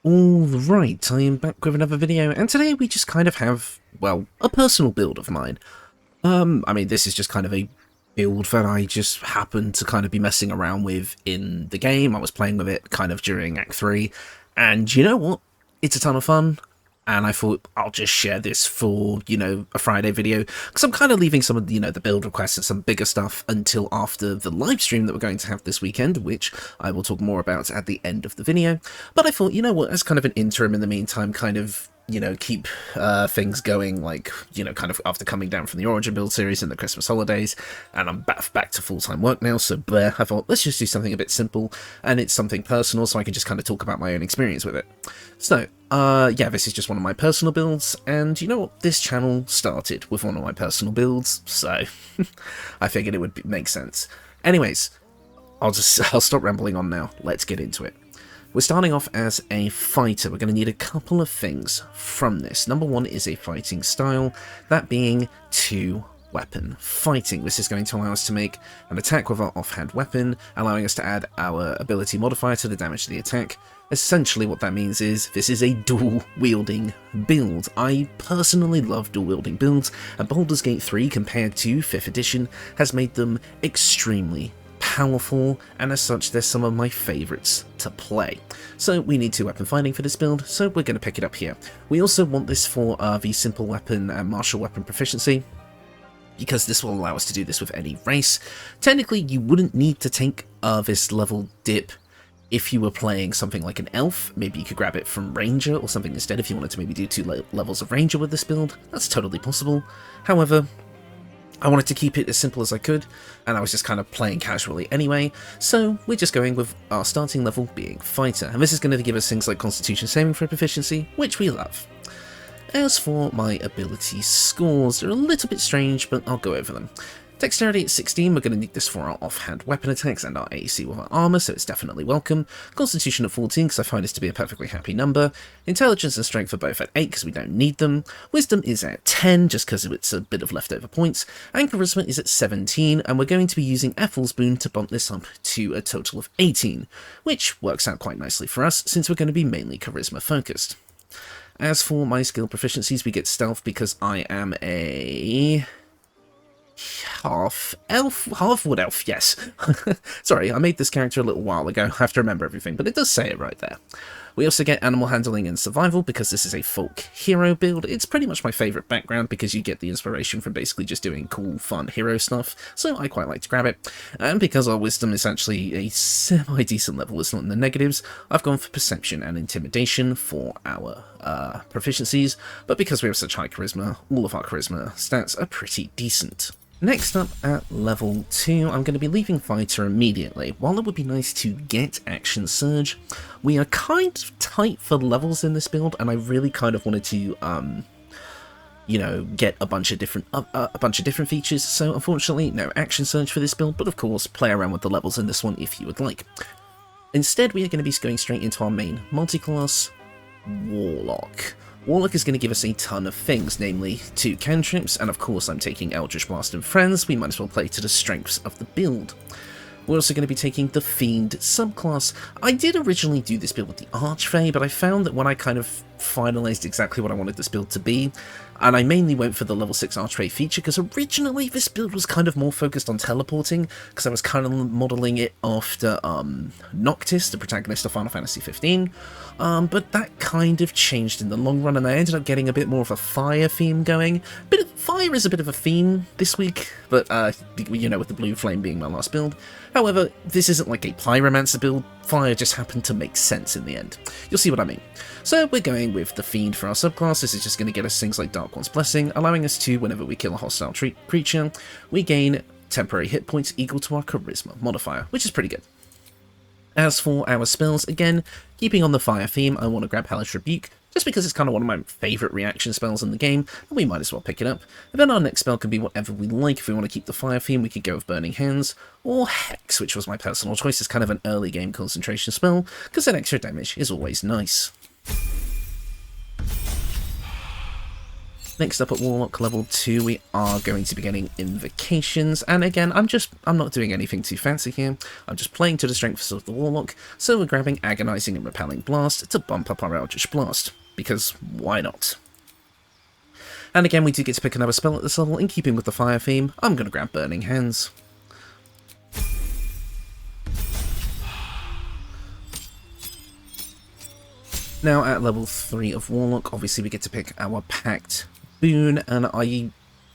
Alright, I am back with another video, and today we just kind of have, well, a personal build of mine. I mean, this is just kind of a build that I just happened to kind of be messing around with in the game. I was playing with it kind of during Act 3, and you know what? It's a ton of fun, and I thought I'll just share this for, a Friday video, because I'm kind of leaving some of, the build requests and some bigger stuff until after the live stream that we're going to have this weekend, which I will talk more about at the end of the video. But I thought, you know what, as kind of an interim in the meantime, kind of, keep things going, like, kind of after coming down from the Origin build series in the Christmas holidays, and I'm back to full-time work now, so I thought, let's just do something a bit simple, and it's something personal, so I can just kind of talk about my own experience with it. So, yeah, this is just one of my personal builds, and you know what, this channel started with one of my personal builds, so I figured it would make sense. Anyways, I'll stop rambling on now, let's get into it. We're starting off as a fighter. We're going to need a couple of things from this. Number one is a fighting style, that being 2-weapon fighting. This is going to allow us to make an attack with our offhand weapon, allowing us to add our ability modifier to the damage of the attack. Essentially what that means is this is a dual wielding build. I personally love dual wielding builds, and Baldur's Gate 3 compared to 5th edition has made them extremely powerful, and as such they're some of my favourites to play. So we need 2-weapon fighting for this build, so we're going to pick it up here. We also want this for the simple weapon and martial weapon proficiency, because this will allow us to do this with any race. Technically you wouldn't need to take this level dip if you were playing something like an elf. Maybe you could grab it from ranger or something instead if you wanted to maybe do 2 levels of ranger with this build. That's totally possible. However, I wanted to keep it as simple as I could, and I was just kind of playing casually anyway, so we're just going with our starting level being fighter, and this is going to give us things like constitution saving for proficiency, which we love. As for my ability scores, they're a little bit strange, but I'll go over them. Dexterity at 16, we're going to need this for our offhand weapon attacks and our AC with our armour, so it's definitely welcome. Constitution at 14, because I find this to be a perfectly happy number. Intelligence and strength are both at 8, because we don't need them. Wisdom is at 10, just because it's a bit of leftover points. And charisma is at 17, and we're going to be using Ethels Boon to bump this up to a total of 18, which works out quite nicely for us, since we're going to be mainly charisma focused. As for my skill proficiencies, we get stealth because I am a half wood elf, yes. Sorry, I made this character a little while ago, I have to remember everything, but it does say it right there. We also get animal handling and survival because this is a folk hero build. It's pretty much my favourite background because you get the inspiration from basically just doing cool, fun hero stuff, so I quite like to grab it. And because our wisdom is actually a semi-decent level, it's not in the negatives, I've gone for perception and intimidation for our proficiencies, but because we have such high charisma, all of our charisma stats are pretty decent. Next up, at level 2, I'm going to be leaving fighter immediately. While it would be nice to get action surge, we are kind of tight for levels in this build, and I really kind of wanted to, get a bunch of different features. So unfortunately, no action surge for this build, but of course, play around with the levels in this one if you would like. Instead, we are going to be going straight into our main multiclass, Warlock. Warlock is going to give us a ton of things, namely 2 cantrips, and of course I'm taking Eldritch Blast and Friends, we might as well play to the strengths of the build. We're also going to be taking the Fiend subclass. I did originally do this build with the Archfey, but I found that when I kind of finalised exactly what I wanted this build to be, and I mainly went for the level 6 Archfey feature, because originally this build was kind of more focused on teleporting, because I was kind of modelling it after Noctis, the protagonist of Final Fantasy 15, but that kind of changed in the long run, and I ended up getting a bit more of a fire theme going. Fire is a bit of a theme this week, but, with the blue flame being my last build. However, this isn't like a pyromancer build, fire just happened to make sense in the end. You'll see what I mean. So we're going with the Fiend for our subclass. This is just going to get us things like Dark One's Blessing, allowing us to, whenever we kill a hostile creature, we gain temporary hit points equal to our charisma modifier, which is pretty good. As for our spells, again, keeping on the fire theme, I want to grab Hellish Rebuke, just because it's kind of one of my favourite reaction spells in the game, and we might as well pick it up. And then our next spell can be whatever we like. If we want to keep the fire theme, we could go with Burning Hands, or Hex, which was my personal choice. It's kind of an early game concentration spell, because that extra damage is always nice. Next up at Warlock level 2, we are going to be getting Invocations, and again, I'm not doing anything too fancy here, I'm just playing to the strengths of the Warlock, so we're grabbing Agonizing and Repelling Blast to bump up our Eldritch Blast, because why not? And again, we do get to pick another spell at this level, in keeping with the fire theme, I'm going to grab Burning Hands. Now at level 3 of Warlock, obviously we get to pick our Pact Boon, and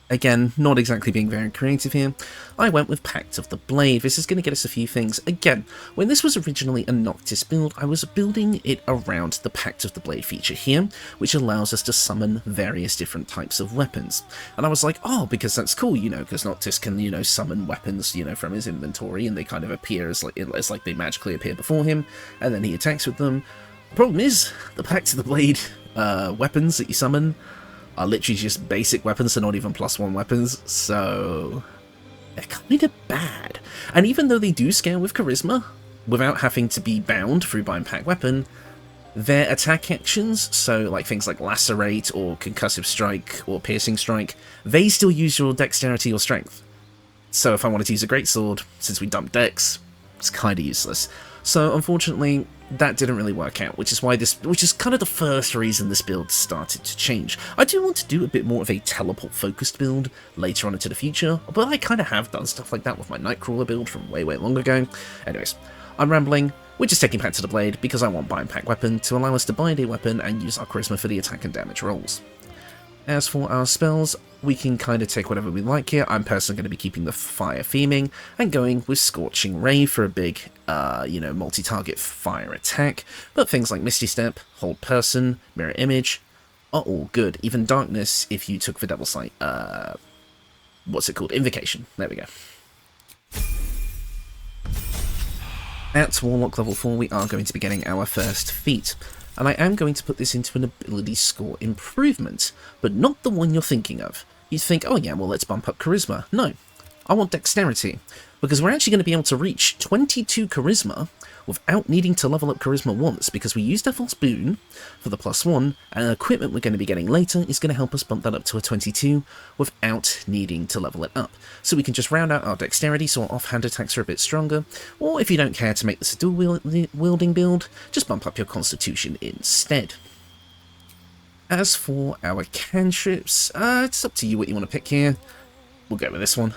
again, not exactly being very creative here, I went with Pact of the Blade. This is going to get us a few things. Again, when this was originally a Noctis build, I was building it around the Pact of the Blade feature here, which allows us to summon various different types of weapons. And I was like, oh, because that's cool, because Noctis can, summon weapons, from his inventory, and they kind of appear as like they magically appear before him, and then he attacks with them. The problem is, the Pact of the Blade weapons that you summon are literally just basic weapons, they're not even +1 weapons, so they're kind of bad. And even though they do scale with charisma, without having to be bound through Bind Pact Weapon, their attack actions, so like things like Lacerate or Concussive Strike or Piercing Strike, they still use your dexterity or strength. So if I wanted to use a greatsword, since we dumped dex, it's kind of useless. So unfortunately, that didn't really work out, which is kind of the first reason this build started to change. I do want to do a bit more of a teleport-focused build later on into the future, but I kind of have done stuff like that with my Nightcrawler build from way long ago. Anyways, I'm rambling. We're just taking Pact to the Blade because I want Bind Pact Weapon to allow us to bind a weapon and use our charisma for the attack and damage rolls. As for our spells, we can kind of take whatever we like here. I'm personally going to be keeping the fire theming and going with Scorching Ray for a big, multi-target fire attack. But things like Misty Step, Hold Person, Mirror Image are all good. Even Darkness if you took the Devil's Sight, what's it called? Invocation. There we go. At Warlock level 4, we are going to be getting our first feat. And I am going to put this into an ability score improvement, but not the one you're thinking of. You'd think, oh yeah, well let's bump up charisma. No, I want dexterity, because we're actually going to be able to reach 22 charisma without needing to level up charisma once, because we used Ethels Boon for the +1, and the equipment we're going to be getting later is going to help us bump that up to a 22 without needing to level it up. So we can just round out our dexterity so our offhand attacks are a bit stronger, or if you don't care to make this a dual wielding build, just bump up your constitution instead. As for our cantrips, it's up to you what you want to pick here. We'll go with this one.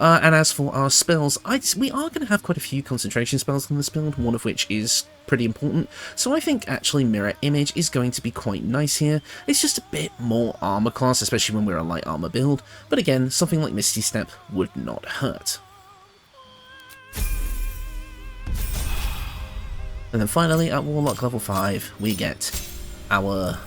And as for our spells, we are going to have quite a few concentration spells on this build, one of which is pretty important, so I think actually Mirror Image is going to be quite nice here. It's just a bit more armor class, especially when we're a light armor build, but again, something like Misty Step would not hurt. And then finally, at Warlock level 5, we get our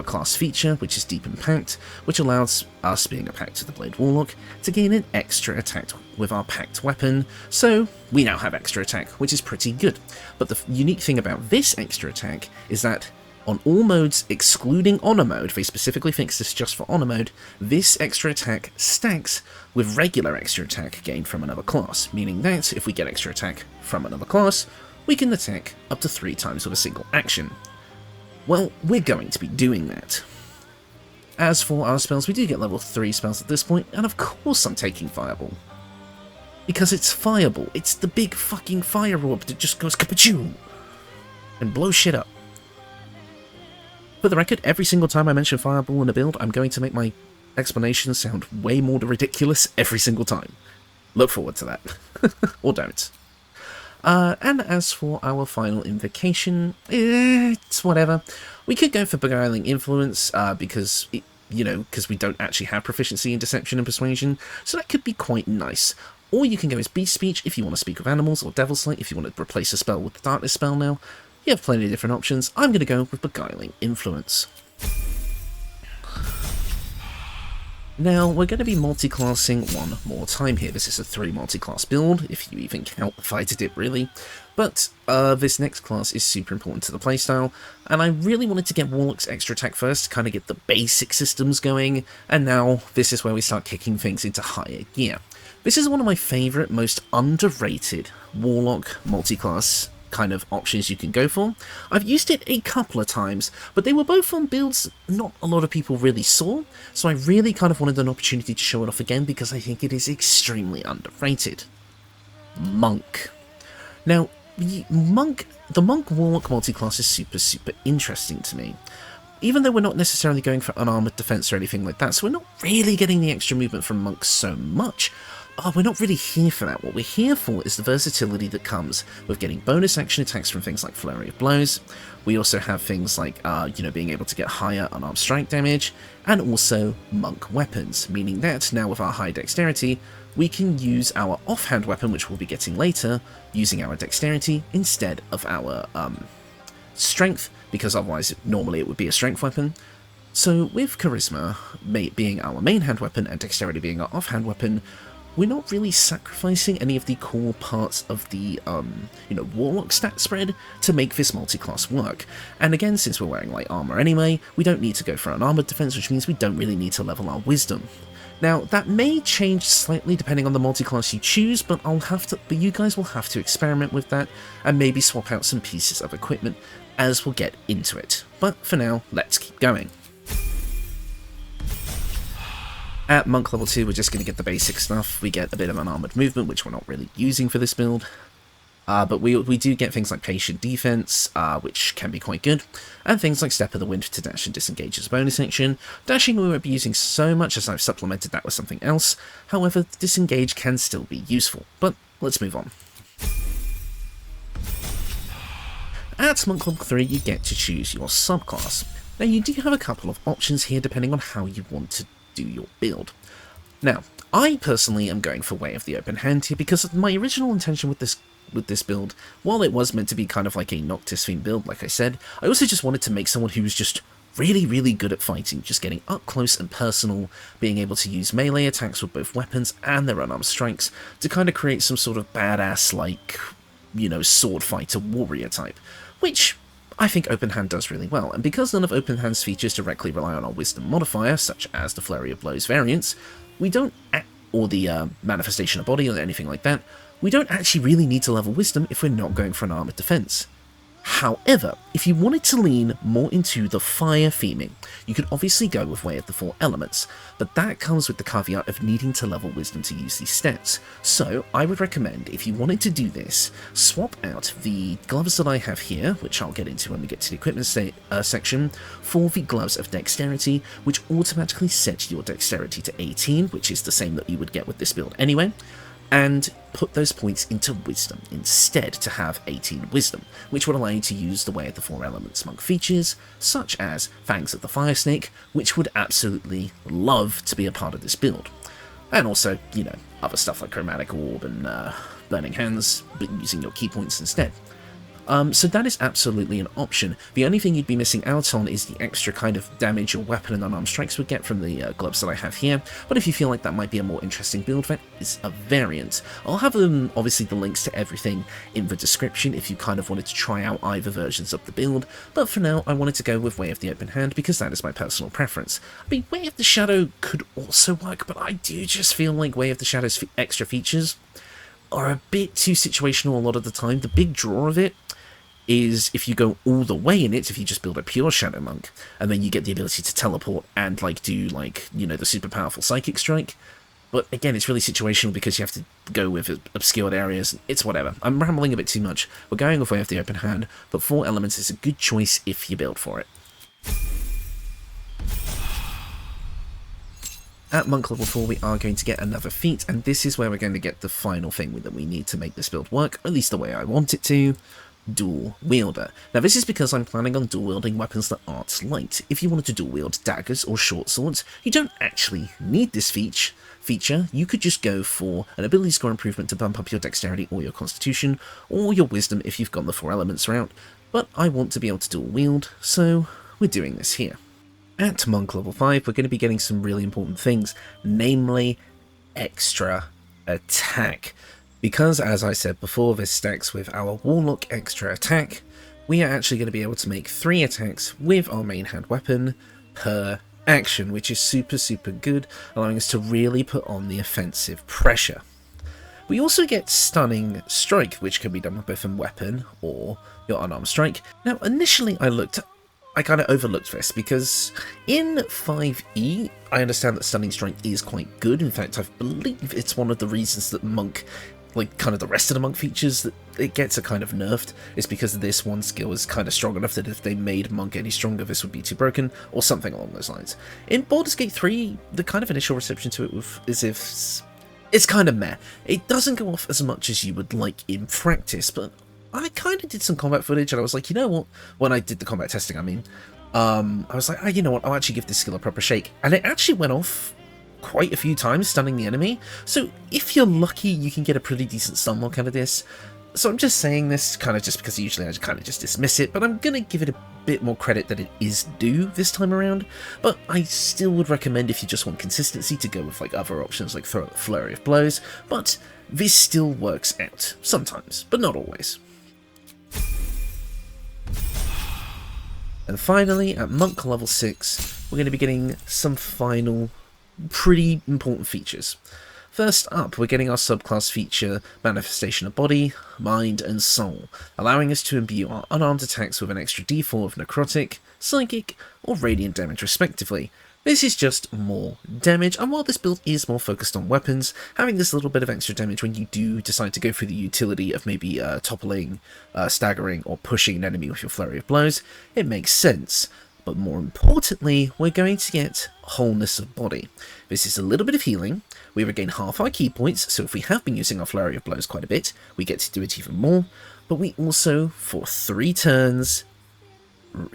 class feature, which is Deep Impact, which allows us, being a Pact to the Blade Warlock, to gain an extra attack with our Pact weapon, so we now have extra attack, which is pretty good. But the unique thing about this extra attack is that on all modes excluding Honor mode, they specifically fixed this just for Honor mode, this extra attack stacks with regular extra attack gained from another class, meaning that if we get extra attack from another class, we can attack up to 3 times with a single action. Well, we're going to be doing that. As for our spells, we do get level 3 spells at this point, and of course I'm taking Fireball. Because it's Fireball, it's the big fucking fire orb that just goes kapachoo and blows shit up. For the record, every single time I mention Fireball in a build, I'm going to make my explanation sound way more ridiculous every single time. Look forward to that. Or don't. And as for our final invocation, it's whatever. We could go for Beguiling Influence, because we don't actually have proficiency in Deception and Persuasion, so that could be quite nice. Or you can go as Beast Speech if you want to speak with animals, or Devil's Sight if you want to replace a spell with the Darkness spell now. You have plenty of different options. I'm going to go with Beguiling Influence. Now, we're going to be multiclassing one more time here. This is a 3 multiclass build, if you even count the fighter dip, really. But this next class is super important to the playstyle, and I really wanted to get Warlock's extra attack first to kind of get the basic systems going, and now this is where we start kicking things into higher gear. This is one of my favourite, most underrated Warlock multiclass kind of options you can go for. I've used it a couple of times, but they were both on builds not a lot of people really saw, so I really kind of wanted an opportunity to show it off again because I think it is extremely underrated. Monk. Now, the Monk Warlock multiclass is super interesting to me. Even though we're not necessarily going for unarmored defense or anything like that, so we're not really getting the extra movement from monks so much. We're not really here for that. What we're here for is the versatility that comes with getting bonus action attacks from things like Flurry of Blows. We also have things like, being able to get higher unarmed strike damage, and also monk weapons, meaning that now with our high dexterity, we can use our offhand weapon, which we'll be getting later, using our dexterity instead of our strength, because otherwise normally it would be a strength weapon. So with charisma being our main hand weapon and dexterity being our offhand weapon, we're not really sacrificing any of the core parts of the Warlock stat spread to make this multi-class work. And again, since we're wearing light armor anyway, we don't need to go for an armored defense, which means we don't really need to level our wisdom. Now, that may change slightly depending on the multi-class you choose, but you guys will have to experiment with that and maybe swap out some pieces of equipment as we'll get into it. But for now, let's keep going. At monk level 2, we're just going to get the basic stuff. We get a bit of unarmored movement, which we're not really using for this build. But we do get things like patient defense, which can be quite good, and things like Step of the Wind to dash and disengage as a bonus action. Dashing we won't be using so much as I've supplemented that with something else. However, disengage can still be useful. But let's move on. At monk level 3, you get to choose your subclass. Now, you do have a couple of options here depending on how you want to do your build. Now, I personally am going for Way of the Open Hand here because my original intention with this build, while it was meant to be kind of like a Noctis Fiend build, like I said, I also just wanted to make someone who was just really good at fighting, just getting up close and personal, being able to use melee attacks with both weapons and their unarmed strikes to kind of create some sort of badass, like, sword fighter warrior type, which I think Open Hand does really well, and because none of Open Hand's features directly rely on our Wisdom modifier, such as the Flurry of Blows variants, or the Manifestation of Body or anything like that, we don't actually really need to level Wisdom if we're not going for an armored defense. However, if you wanted to lean more into the fire theming, you could obviously go with Way of the Four Elements, but that comes with the caveat of needing to level Wisdom to use these stats. So I would recommend, if you wanted to do this, swap out the gloves that I have here, which I'll get into when we get to the equipment section, for the gloves of Dexterity, which automatically set your Dexterity to 18, which is the same that you would get with this build anyway, and put those points into Wisdom instead to have 18 Wisdom, which would allow you to use the Way of the Four Elements monk features, such as Fangs of the Fire Snake, which would absolutely love to be a part of this build. And also, other stuff like Chromatic Orb and Burning Hands, but using your key points instead. So that is absolutely an option. The only thing you'd be missing out on is the extra kind of damage your weapon and unarmed strikes would get from the gloves that I have here, but if you feel like that might be a more interesting build, that is a variant. I'll have obviously the links to everything in the description if you kind of wanted to try out either versions of the build, but for now I wanted to go with Way of the Open Hand because that is my personal preference. I mean, Way of the Shadow could also work, but I do just feel like Way of the Shadow's extra features are a bit too situational a lot of the time. The big draw of it is if you go all the way in it, if you just build a pure Shadow Monk, and then you get the ability to teleport and do the super powerful Psychic Strike. But again, it's really situational because you have to go with obscured areas. It's whatever. I'm rambling a bit too much. We're going with Way of the Open Hand, but 4 elements is a good choice if you build for it. At monk level 4, we are going to get another feat, and this is where we're going to get the final thing that we need to make this build work, or at least the way I want it to. Dual Wielder. Now this is because I'm planning on dual wielding weapons that aren't light. If you wanted to dual wield daggers or short swords, you don't actually need this feature. You could just go for an ability score improvement to bump up your dexterity or your constitution, or your wisdom if you've gone the 4 elements route, but I want to be able to dual wield, so we're doing this here. At monk level 5, we're going to be getting some really important things, namely extra attack. Because, as I said before, this stacks with our Warlock extra attack, we are actually going to be able to make 3 attacks with our main hand weapon per action, which is super good, allowing us to really put on the offensive pressure. We also get Stunning Strike, which can be done with both a weapon or your unarmed strike. Now, initially I kind of overlooked this because in 5e, I understand that Stunning Strike is quite good. In fact, I believe it's one of the reasons that Monk, like kind of the rest of the Monk features that it gets are kind of nerfed, is because this one skill is kind of strong enough that if they made Monk any stronger, this would be too broken, or something along those lines. In Baldur's Gate 3, the kind of initial reception to it is if it's kind of meh. It doesn't go off as much as you would like in practice, but I kind of did some combat footage and I was like, you know what, when I did the combat testing, I was like, oh, you know what, I'll actually give this skill a proper shake. And it actually went off quite a few times, stunning the enemy. So if you're lucky, you can get a pretty decent stun lock out of this. So I'm just saying this kind of just because usually I kind of just dismiss it, but I'm going to give it a bit more credit that it is due this time around. But I still would recommend, if you just want consistency, to go with like other options like Flurry of Blows. But this still works out sometimes, but not always. And finally, at Monk level 6, we're going to be getting some final pretty important features. First up, we're getting our subclass feature, Manifestation of Body, Mind, and Soul, allowing us to imbue our unarmed attacks with an extra d4 of Necrotic, Psychic, or Radiant damage respectively. This is just more damage, and while this build is more focused on weapons, having this little bit of extra damage when you do decide to go through the utility of maybe toppling, staggering, or pushing an enemy with your Flurry of Blows, it makes sense. But more importantly, we're going to get Wholeness of Body. This is a little bit of healing. We regain half our key points, so if we have been using our Flurry of Blows quite a bit, we get to do it even more. But we also, for 3 turns,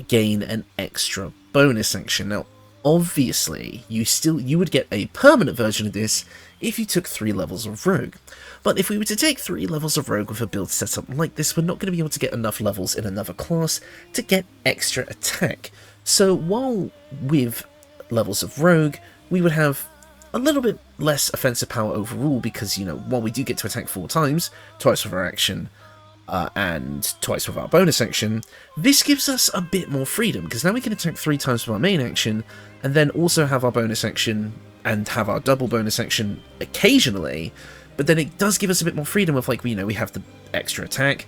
gain an extra bonus action. Now, obviously, you would get a permanent version of this if you took 3 levels of Rogue. But if we were to take 3 levels of Rogue with a build setup like this, we're not going to be able to get enough levels in another class to get extra attack. So while with levels of Rogue, we would have a little bit less offensive power overall because, you know, while we do get to attack 4 times, twice with our action, and twice with our bonus action, this gives us a bit more freedom, because now we can attack 3 times with our main action, and then also have our bonus action, and have our double bonus action occasionally, but then it does give us a bit more freedom of, like, you know, we have the extra attack,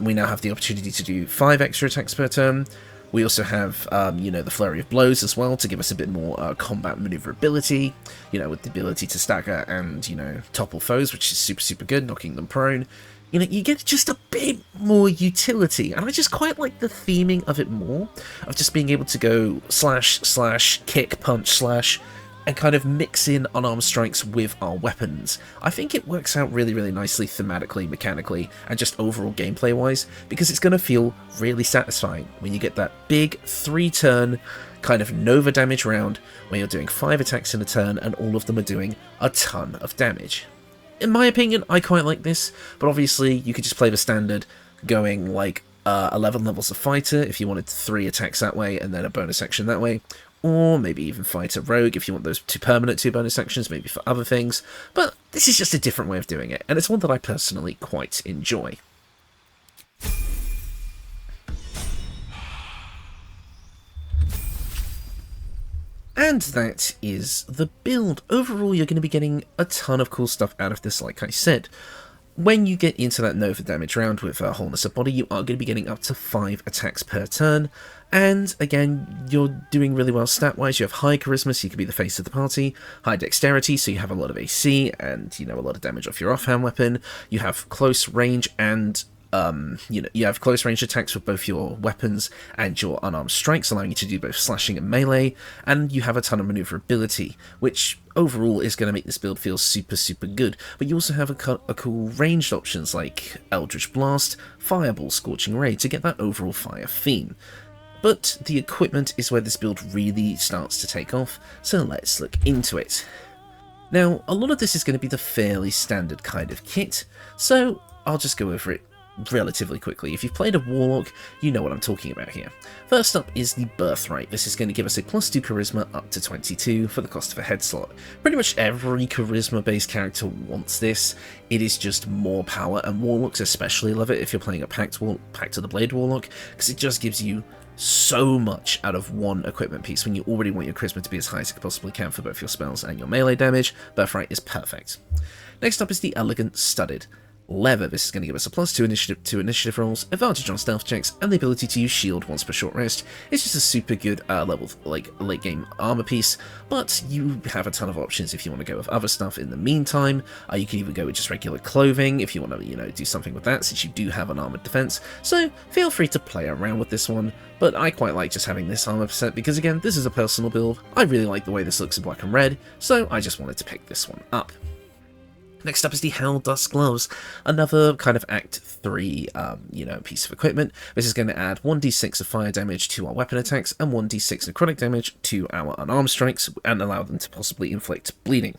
we now have the opportunity to do 5 extra attacks per turn. We also have, you know, the Flurry of Blows as well to give us a bit more combat maneuverability, you know, with the ability to stagger and, you know, topple foes, which is super, super good, knocking them prone. You know, you get just a bit more utility, and I just quite like the theming of it more, of just being able to go slash, slash, kick, punch, slash, and kind of mix in unarmed strikes with our weapons. I think it works out really, really nicely thematically, mechanically, and just overall gameplay-wise, because it's going to feel really satisfying when you get that big 3-turn kind of Nova damage round, where you're doing 5 attacks in a turn, and all of them are doing a ton of damage. In my opinion, I quite like this, but obviously you could just play the standard, going like 11 levels of Fighter if you wanted 3 attacks that way, and then a bonus action that way. Or maybe even Fighter Rogue if you want those 2 permanent 2 bonus actions, maybe for other things. But this is just a different way of doing it, and it's one that I personally quite enjoy. And that is the build. Overall, you're going to be getting a ton of cool stuff out of this, like I said. When you get into that Nova damage round with Wholeness of Body, you are going to be getting up to 5 attacks per turn. And again, you're doing really well stat-wise. You have high Charisma, so you can be the face of the party. High Dexterity, so you have a lot of AC and, you know, a lot of damage off your offhand weapon. You have close range and you know, you have close range attacks with both your weapons and your unarmed strikes, allowing you to do both slashing and melee, and you have a ton of maneuverability, which overall is going to make this build feel super, super good. But you also have a cool ranged options like Eldritch Blast, Fireball, Scorching Ray to get that overall fire theme. But the equipment is where this build really starts to take off, so let's look into it. Now, a lot of this is going to be the fairly standard kind of kit, so I'll just go over it relatively quickly. If you've played a Warlock, you know what I'm talking about here. First up is the Birthright. This is going to give us a +2 Charisma up to 22 for the cost of a head slot. Pretty much every Charisma-based character wants this. It is just more power, and Warlocks especially love it if you're playing a Pact of the Blade Warlock, because it just gives you so much out of one equipment piece when you already want your charisma to be as high as it possibly can for both your spells and your melee damage. Birthright is perfect. Next up is the Elegant Studded Leather. This is going to give us a +2 to initiative rolls, advantage on stealth checks, and the ability to use shield once per short rest. It's just a super good late game armor piece, but you have a ton of options if you want to go with other stuff in the meantime. You can even go with just regular clothing if you want to, do something with that, since you do have an armored defense. So feel free to play around with this one, but I quite like just having this armor percent because, again, this is a personal build. I really like the way this looks in black and red, so I just wanted to pick this one up. Next up is the Hell Dust Gloves, another kind of Act 3, piece of equipment. This is going to add 1d6 of fire damage to our weapon attacks and 1d6 necrotic damage to our unarmed strikes, and allow them to possibly inflict bleeding.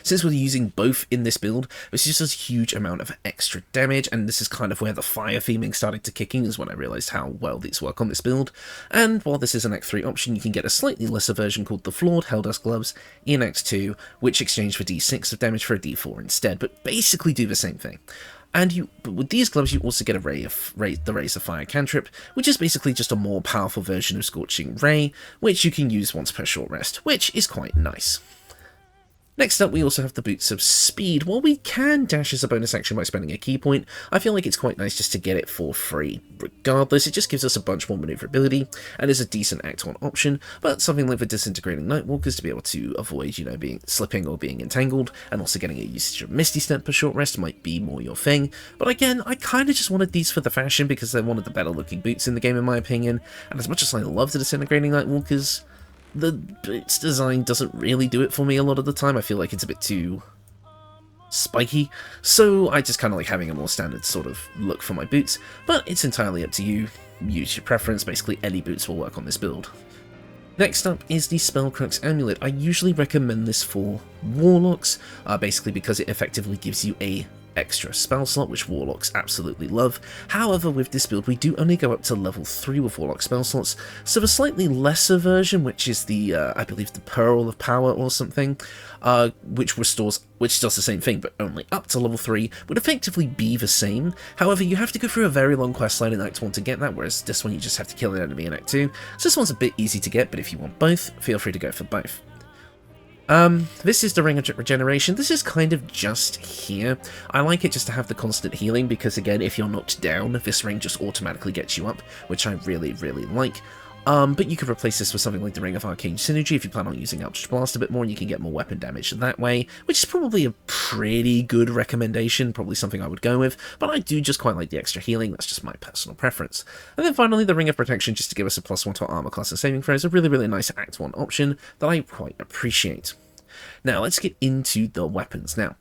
Since we're using both in this build, this is just a huge amount of extra damage, and this is kind of where the fire theming started to kick in, is when I realised how well these work on this build. And while this is an Act 3 option, you can get a slightly lesser version called the Flawed Helldust Gloves in Act 2, which exchange for d6 of damage for a d4 instead, but basically do the same thing. But with these gloves, you also get the Rays of Fire cantrip, which is basically just a more powerful version of Scorching Ray, which you can use once per short rest, which is quite nice. Next up, we also have the Boots of Speed. While we can dash as a bonus action by spending a key point, I feel like it's quite nice just to get it for free. Regardless, it just gives us a bunch more maneuverability, and is a decent Act 1 option, but something like the Disintegrating Nightwalkers to be able to avoid, being slipping or being entangled, and also getting a usage of Misty Step per short rest might be more your thing. But again, I kind of just wanted these for the fashion because they're one of the better looking boots in the game in my opinion, and as much as I love the Disintegrating Nightwalkers, the boots design doesn't really do it for me a lot of the time. I feel like it's a bit too spiky, so I just kind of like having a more standard sort of look for my boots, but it's entirely up to you. Use your preference. Basically any boots will work on this build. Next up is the Spellcrux Amulet. I usually recommend this for Warlocks, basically because it effectively gives you a extra spell slot, which Warlocks absolutely love. However, with this build, we do only go up to level 3 with Warlock spell slots, so the slightly lesser version, which is the, I believe the Pearl of Power or something, which does the same thing, but only up to level 3, would effectively be the same. However, you have to go through a very long questline in Act 1 to get that, whereas this one you just have to kill an enemy in Act 2, so this one's a bit easy to get, but if you want both, feel free to go for both. This is the Ring of Regeneration. This is kind of just here. I like it just to have the constant healing because, again, if you're knocked down, this ring just automatically gets you up, which I really, really like. But you could replace this with something like the Ring of Arcane Synergy if you plan on using Eldritch Blast a bit more, and you can get more weapon damage that way, which is probably a pretty good recommendation, probably something I would go with, but I do just quite like the extra healing. That's just my personal preference. And then finally, the Ring of Protection, just to give us a +1 to our armor class and saving throws, a really, really nice Act 1 option that I quite appreciate. Now, let's get into the weapons. Now,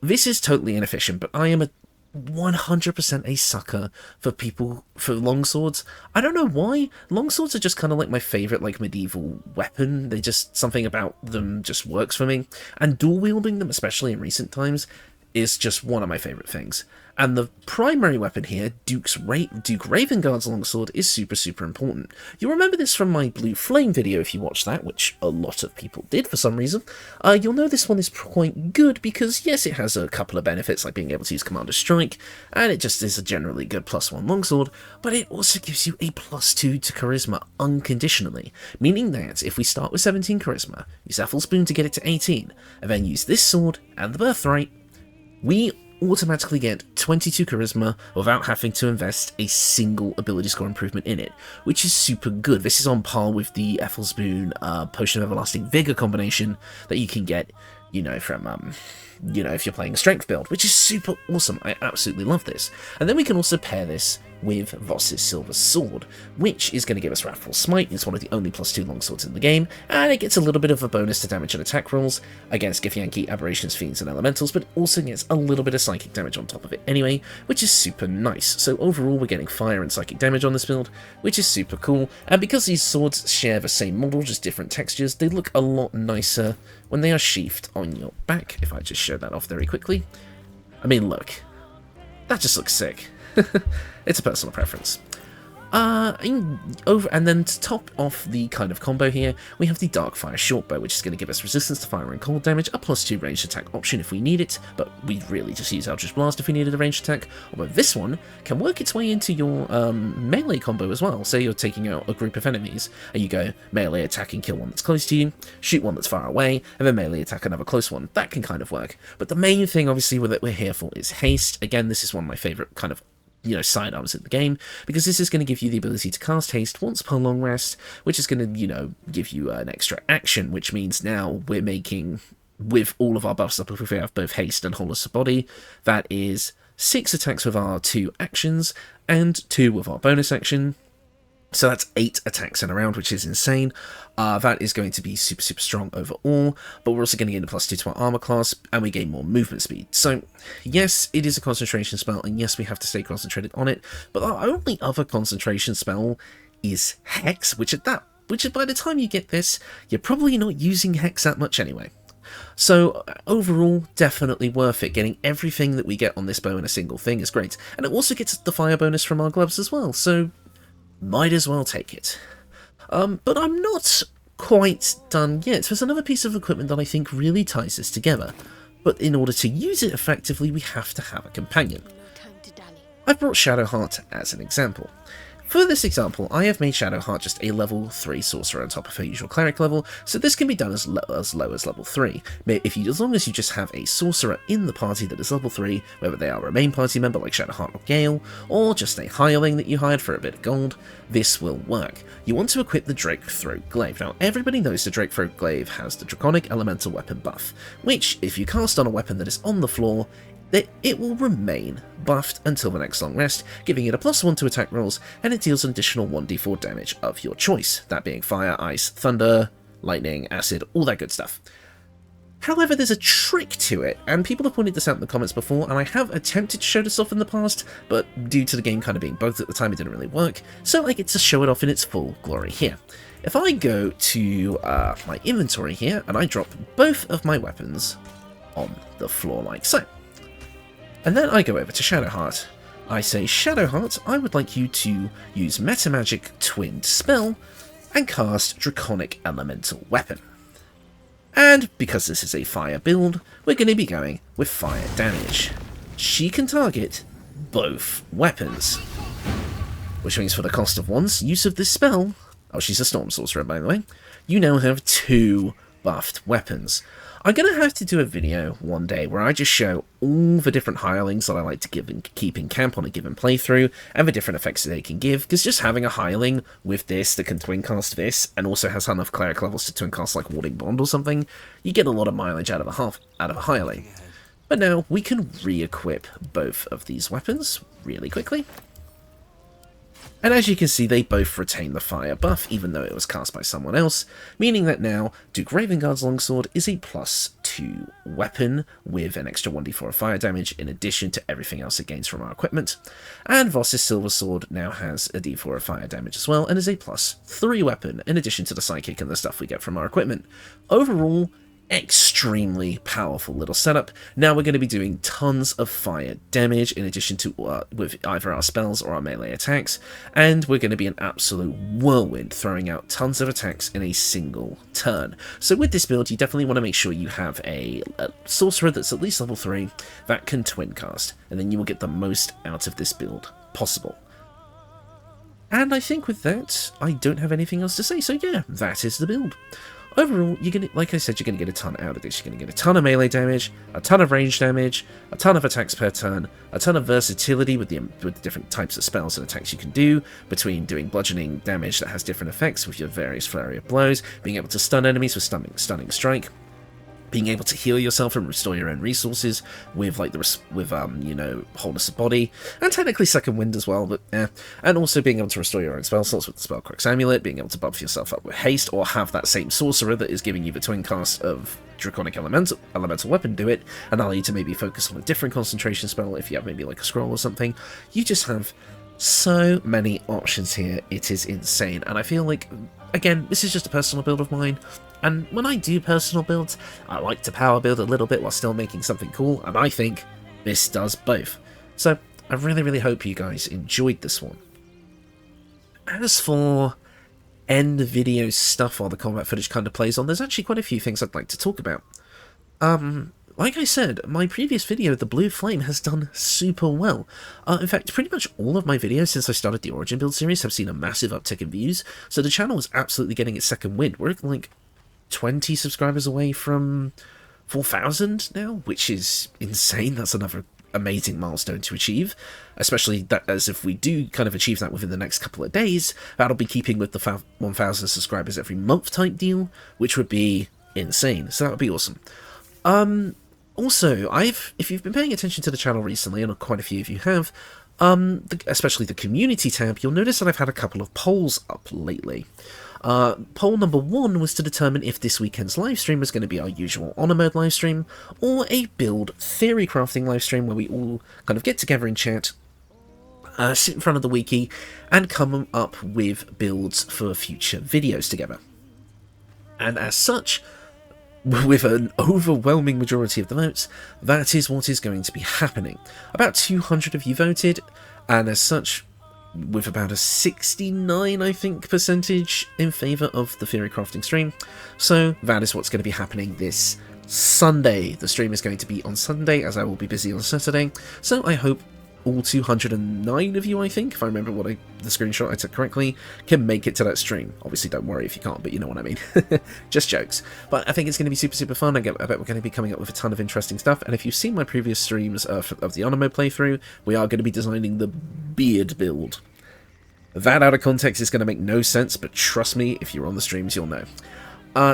this is totally inefficient, but I am a 100% a sucker for longswords. I don't know why. Longswords are just kind of like my favourite medieval weapon. They just, something about them just works for me. And dual wielding them, especially in recent times, is just one of my favourite things. And the primary weapon here, Duke Ravengard's longsword, is super, super important. You'll remember this from my Blue Flame video if you watched that, which a lot of people did for some reason. You'll know this one is quite good because, yes, it has a couple of benefits, like being able to use Commander Strike, and it just is a generally good +1 longsword, but it also gives you a +2 to Charisma unconditionally, meaning that if we start with 17 Charisma, use Ethels Boon to get it to 18, and then use this sword and the Birthright, we automatically get 22 Charisma without having to invest a single ability score improvement in it, which is super good. This is on par with the Ethels Boon Potion of Everlasting Vigor combination that you can get, from, if you're playing a strength build, which is super awesome. I absolutely love this. And then we can also pair this with Voss's Silver Sword, which is going to give us Wrathful Smite. It's one of the only +2 longswords in the game, and it gets a little bit of a bonus to damage and attack rolls against Githyanki, Aberrations, Fiends, and Elementals, but it also gets a little bit of psychic damage on top of it anyway, which is super nice. So overall, we're getting fire and psychic damage on this build, which is super cool, and because these swords share the same model, just different textures, they look a lot nicer when they are sheathed on your back. If I just show that off very quickly. I mean, look, that just looks sick. It's a personal preference. And then to top off the kind of combo here, we have the Darkfire Shortbow, which is going to give us resistance to fire and cold damage, a +2 ranged attack option if we need it, but we'd really just use Eldritch Blast if we needed a ranged attack. Although this one can work its way into your melee combo as well. Say you're taking out a group of enemies, and you go melee attack and kill one that's close to you, shoot one that's far away, and then melee attack another close one. That can kind of work. But the main thing, obviously, that we're here for is haste. Again, this is one of my favourite kind of sidearms in the game, because this is going to give you the ability to cast haste once per long rest, which is going to, give you an extra action, which means now we're making, with all of our buffs up, if we have both haste and wholeness of body, that is 6 attacks with our 2 actions, and 2 with our bonus action. So that's 8 attacks in a round, which is insane. That is going to be super, super strong overall, but we're also going to gain a +2 to our armor class, and we gain more movement speed. So, yes, it is a concentration spell, and yes, we have to stay concentrated on it, but our only other concentration spell is Hex, which by the time you get this, you're probably not using Hex that much anyway. So, overall, definitely worth it. Getting everything that we get on this bow in a single thing is great, and it also gets the fire bonus from our gloves as well, so might as well take it. But I'm not quite done yet. There's another piece of equipment that I think really ties this together, but in order to use it effectively, we have to have a companion. I've brought Shadowheart as an example. For this example, I have made Shadowheart just a level 3 sorcerer on top of her usual cleric level, so this can be done as low as level 3. As long as you just have a sorcerer in the party that is level 3, whether they are a main party member like Shadowheart or Gale, or just a hireling that you hired for a bit of gold, this will work. You want to equip the Drakethroat Glaive. Now, everybody knows the Drakethroat Glaive has the Draconic Elemental Weapon buff, which, if you cast on a weapon that is on the floor, it will remain buffed until the next long rest, giving it a +1 to attack rolls, and it deals an additional 1d4 damage of your choice, that being fire, ice, thunder, lightning, acid, all that good stuff. However, there's a trick to it, and people have pointed this out in the comments before, and I have attempted to show this off in the past, but due to the game kind of being bugged at the time, it didn't really work, so I get to show it off in its full glory here. If I go to my inventory here, and I drop both of my weapons on the floor like so, and then I go over to Shadowheart. I say, Shadowheart, I would like you to use Metamagic Twinned Spell and cast Draconic Elemental Weapon. And because this is a fire build, we're going to be going with fire damage. She can target both weapons, which means for the cost of one's use of this spell, oh, she's a Storm Sorcerer by the way, you now have 2 buffed weapons. I'm going to have to do a video one day where I just show all the different hirelings that I like to keep in camp on a given playthrough, and the different effects that they can give, because just having a hireling with this that can twincast this, and also has enough cleric levels to twincast like Warding Bond or something, you get a lot of mileage out of a hireling. But now we can re-equip both of these weapons really quickly. And as you can see, they both retain the fire buff, even though it was cast by someone else, meaning that now Duke Ravengard's Longsword is a +2 weapon with an extra 1d4 of fire damage in addition to everything else it gains from our equipment, and Voss's Silver Sword now has a d4 of fire damage as well, and is a +3 weapon in addition to the psychic and the stuff we get from our equipment. Overall, extremely powerful little setup. Now we're going to be doing tons of fire damage in addition to with either our spells or our melee attacks, and we're going to be an absolute whirlwind, throwing out tons of attacks in a single turn. So with this build, you definitely want to make sure you have a sorcerer that's at least level 3 that can twincast, and then you will get the most out of this build possible. And I think with that, I don't have anything else to say, so yeah, that is the build. Overall, like I said, you're going to get a ton out of this. You're going to get a ton of melee damage, a ton of range damage, a ton of attacks per turn, a ton of versatility with the different types of spells and attacks you can do, between doing bludgeoning damage that has different effects with your various flurry of blows, being able to stun enemies with stunning strike, being able to heal yourself and restore your own resources with wholeness of body, and technically second wind as well, but yeah. And also being able to restore your own spell slots with the Spellcroak's Amulet, being able to buff yourself up with haste, or have that same sorcerer that is giving you the twincast of Draconic Elemental Weapon do it, and allow you to maybe focus on a different concentration spell if you have maybe like a scroll or something. You just have so many options here, it is insane, and I feel like, again, this is just a personal build of mine. And when I do personal builds, I like to power build a little bit while still making something cool, and I think this does both. So I really, really hope you guys enjoyed this one. as for end video stuff while the combat footage kind of plays on, there's actually quite a few things I'd like to talk about. Like I said, my previous video, The Blue Flame, has done super well. In fact, pretty much all of my videos since I started the Origin Build series have seen a massive uptick in views, so the channel is absolutely getting its second wind. We're like 20 subscribers away from 4,000 now, which is insane. That's another amazing milestone to achieve, especially that as if we do kind of achieve that within the next couple of days, that'll be keeping with the 1,000 subscribers every month type deal, which would be insane, so that would be awesome. Also, if you've been paying attention to the channel recently, and quite a few of you have, especially the community tab, you'll notice that I've had a couple of polls up lately. Poll number 1 was to determine if this weekend's livestream was going to be our usual Armour mode livestream, or a build theory crafting livestream where we all kind of get together in chat, sit in front of the wiki, and come up with builds for future videos together. And as such, with an overwhelming majority of the votes, that is what is going to be happening. About 200 of you voted, and as such, with about a 69, I think, percentage in favour of the theory crafting stream. So that is what's going to be happening this Sunday. The stream is going to be on Sunday, as I will be busy on Saturday. So I hope all 209 of you, I think, if I remember the screenshot I took correctly, can make it to that stream. Obviously, don't worry if you can't, but you know what I mean. Just jokes. But I think it's going to be super, super fun. I bet we're going to be coming up with a ton of interesting stuff. And if you've seen my previous streams of the Armour mode playthrough, we are going to be designing the beard build. That out of context is going to make no sense, but trust me, if you're on the streams, you'll know.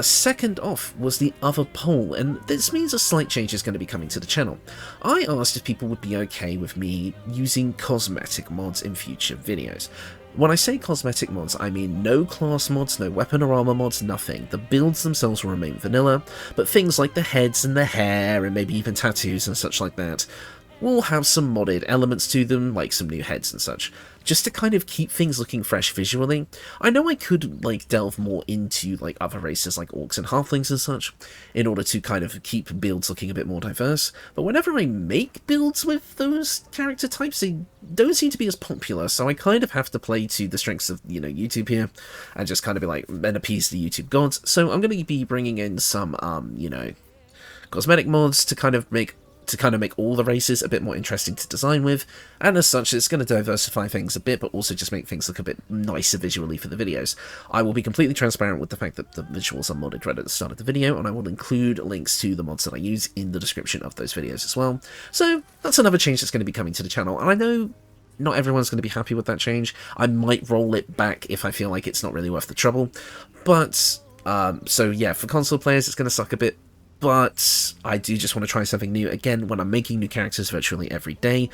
Second off was the other poll, and this means a slight change is going to be coming to the channel. I asked if people would be okay with me using cosmetic mods in future videos. When I say cosmetic mods, I mean no class mods, no weapon or armor mods, nothing. The builds themselves will remain vanilla, but things like the heads and the hair, and maybe even tattoos and such like that, will have some modded elements to them, like some new heads and such, just to kind of keep things looking fresh visually. I know I could like delve more into like other races like orcs and halflings and such, in order to kind of keep builds looking a bit more diverse, but whenever I make builds with those character types, they don't seem to be as popular, so I kind of have to play to the strengths of, you know, YouTube here, and just kind of be like, and appease the YouTube gods. So I'm going to be bringing in some, you know, cosmetic mods to kind of make all the races a bit more interesting to design with, and as such it's going to diversify things a bit, but also just make things look a bit nicer visually for the videos. I will be completely transparent with the fact that the visuals are modded right at the start of the video, and I will include links to the mods that I use in the description of those videos as well. So that's another change that's going to be coming to the channel, and I know not everyone's going to be happy with that change. I might roll it back if I feel like it's not really worth the trouble, but so yeah, for console players it's going to suck a bit, but I do just want to try something new. Again, when I'm making new characters virtually every day,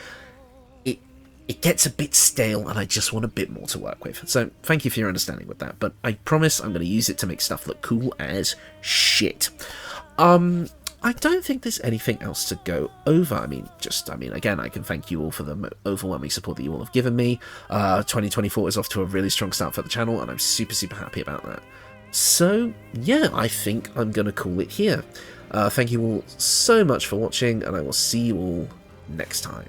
it gets a bit stale, and I just want a bit more to work with. So thank you for your understanding with that, but I promise I'm going to use it to make stuff look cool as shit. I don't think there's anything else to go over. I mean, again, I can thank you all for the overwhelming support that you all have given me. 2024 is off to a really strong start for the channel, and I'm super, super happy about that. So, yeah, I think I'm going to call it here. Thank you all so much for watching, and I will see you all next time.